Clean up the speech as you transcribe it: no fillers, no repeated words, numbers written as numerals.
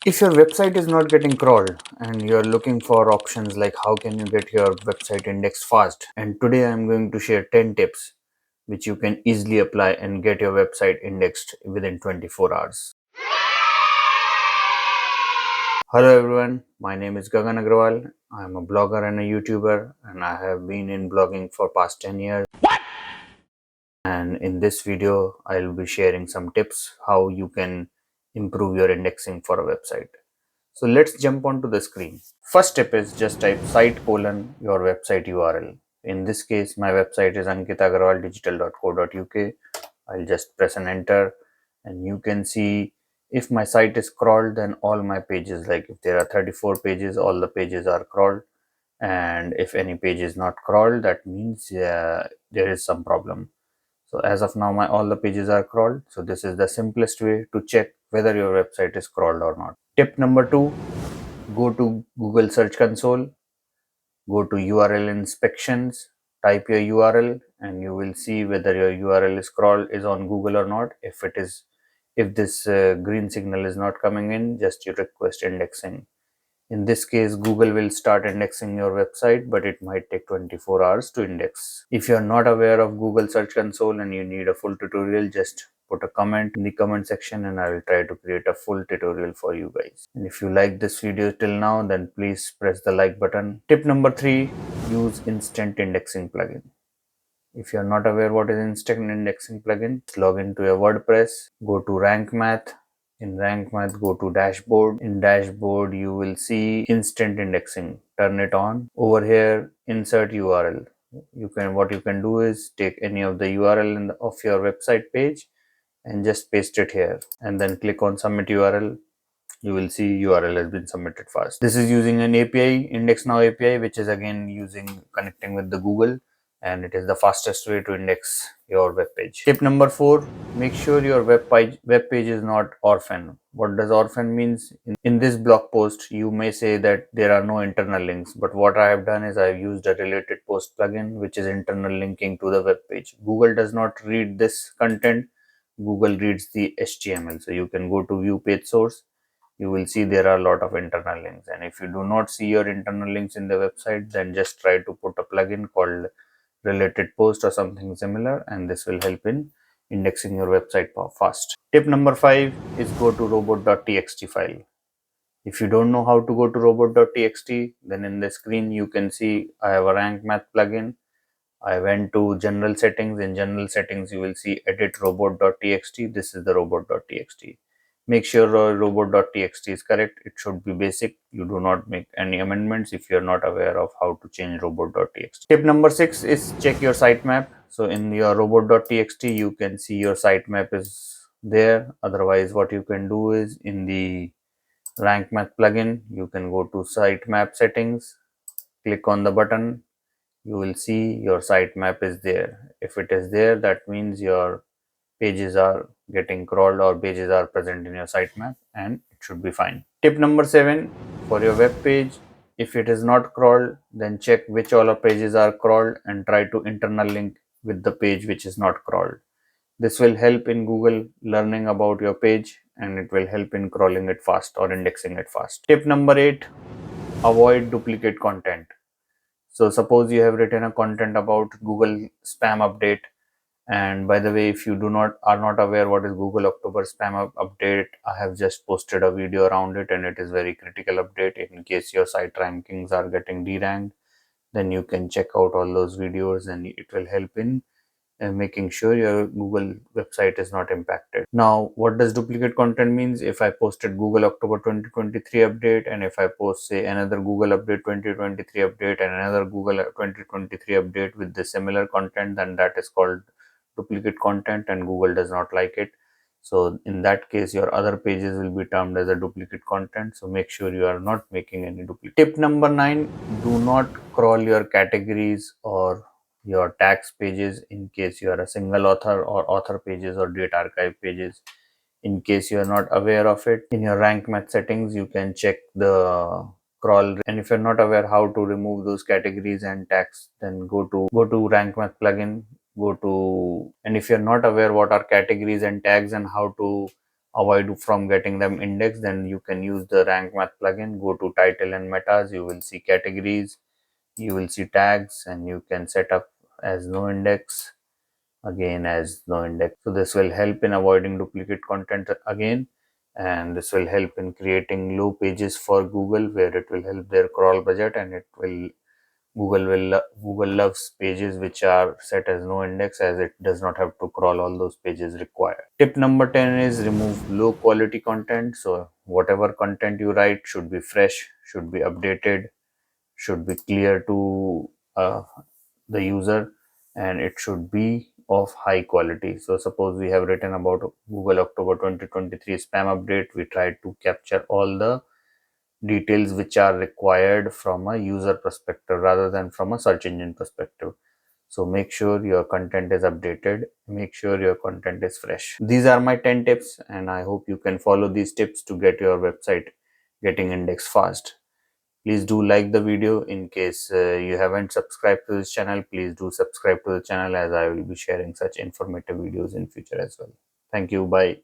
If your website is not getting crawled and you're looking for options like how can you get your website indexed fast, and today I'm going to share 10 tips which you can easily apply and get your website indexed within 24 hours. Hello everyone, my name is Gagan Agrawal. I'm a blogger and a YouTuber, and I have been in blogging for past 10 years. And in this video, I'll be sharing some tips how you can improve your indexing for a website. So let's jump onto the screen. First step is just type site colon your website URL. In this case, my website is ankitagarwaldigital.co.uk. I'll just press an enter, and you can see if my site is crawled, then all my pages, like if there are 34 pages, all the pages are crawled. And if any page is not crawled, that means there is some problem. So as of now, my all the pages are crawled. So this is the simplest way to check whether your website is crawled or not. Tip number 2, go to Google Search Console, go to URL inspections, type your URL, and you will see whether your URL is on Google or not. If this green signal is not coming in, just you request indexing. In this case, Google will start indexing your website, but it might take 24 hours to index. If you are not aware of Google Search Console and you need a full tutorial, just put a comment in the comment section and I will try to create a full tutorial for you guys. And if you like this video till now, then please press the like button. Tip number 3, use instant indexing plugin. If you are not aware what is instant indexing plugin, log into your WordPress, go to Rank Math. In Rank Math, go to Dashboard. In Dashboard, you will see instant indexing. Turn it on. Over here, insert URL. What you can do is take any of the URL of your website page and just paste it here, and then click on Submit URL. You will see URL has been submitted fast. This is using an API, IndexNow API, which is again using connecting with the Google, and it is the fastest way to index your web page. Tip number 4, make sure your web page is not orphan. What does orphan means? In this blog post, you may say that there are no internal links, but what I have done is I've used a related post plugin, which is internal linking to the web page. Google does not read this content. Google reads the HTML. So you can go to view page source. You will see there are a lot of internal links, and if you do not see your internal links in the website, then just try to put a plugin called related post or something similar, and this will help in indexing your website fast. Tip number 5 is go to robot.txt file. If you don't know how to go to robot.txt, then in the screen you can see I have a Rank Math plugin. I went to general settings. In general settings, you will see edit robot.txt. This is the robot.txt. Make sure robot.txt is correct. It should be basic. You do not make any amendments if you are not aware of how to change robot.txt. Tip number 6 is check your sitemap. So in your robot.txt, you can see your sitemap is there. Otherwise, what you can do is in the Rank Math plugin, you can go to sitemap settings, click on the button. You will see your sitemap is there. If it is there, that means your pages are getting crawled or pages are present in your sitemap, and it should be fine. Tip number 7, for your web page, if it is not crawled, then check which all of pages are crawled and try to internal link with the page which is not crawled. This will help in Google learning about your page, and it will help in crawling it fast or indexing it fast. Tip number 8, avoid duplicate content. So suppose you have written a content about Google spam update, and by the way, if you are not aware what is Google October spam update, I have just posted a video around it, and it is very critical update. In case your site rankings are getting deranked, then you can check out all those videos, and it will help in and making sure your Google website is not impacted. Now, what does duplicate content means? If I posted Google October 2023 update, and if I post say another Google update 2023 update and another Google 2023 update with the similar content, then that is called duplicate content, and Google does not like it. So in that case, your other pages will be termed as a duplicate content. So make sure you are not making any duplicate. Tip number 9, do not crawl your categories or your tags pages in case you are a single author, or author pages or date archive pages. In case you are not aware of it, in your Rank Math settings, you can check the crawl, and if you're not aware how to remove those categories and tags, then go to Rank Math plugin, and if you're not aware what are categories and tags and how to avoid from getting them indexed, then you can use the rank math plugin. Go to title and metas, you will see categories, you will see tags, and you can set up as no index, again as no index. So this will help in avoiding duplicate content again, and this will help in creating low pages for Google, where it will help their crawl budget, and it will Google loves pages which are set as no index, as it does not have to crawl all those pages required. Tip number 10 is remove low quality content. So whatever content you write should be fresh, should be updated, should be clear to the user, and it should be of high quality. So suppose we have written about Google October 2023 spam update, we tried to capture all the details which are required from a user perspective rather than from a search engine perspective. So make sure your content is updated, make sure your content is fresh. These are my 10 tips, and I hope you can follow these tips to get your website getting indexed fast. Please do like the video. In case you haven't subscribed to this channel, please do subscribe to the channel, as I will be sharing such informative videos in future as well. Thank you. Bye.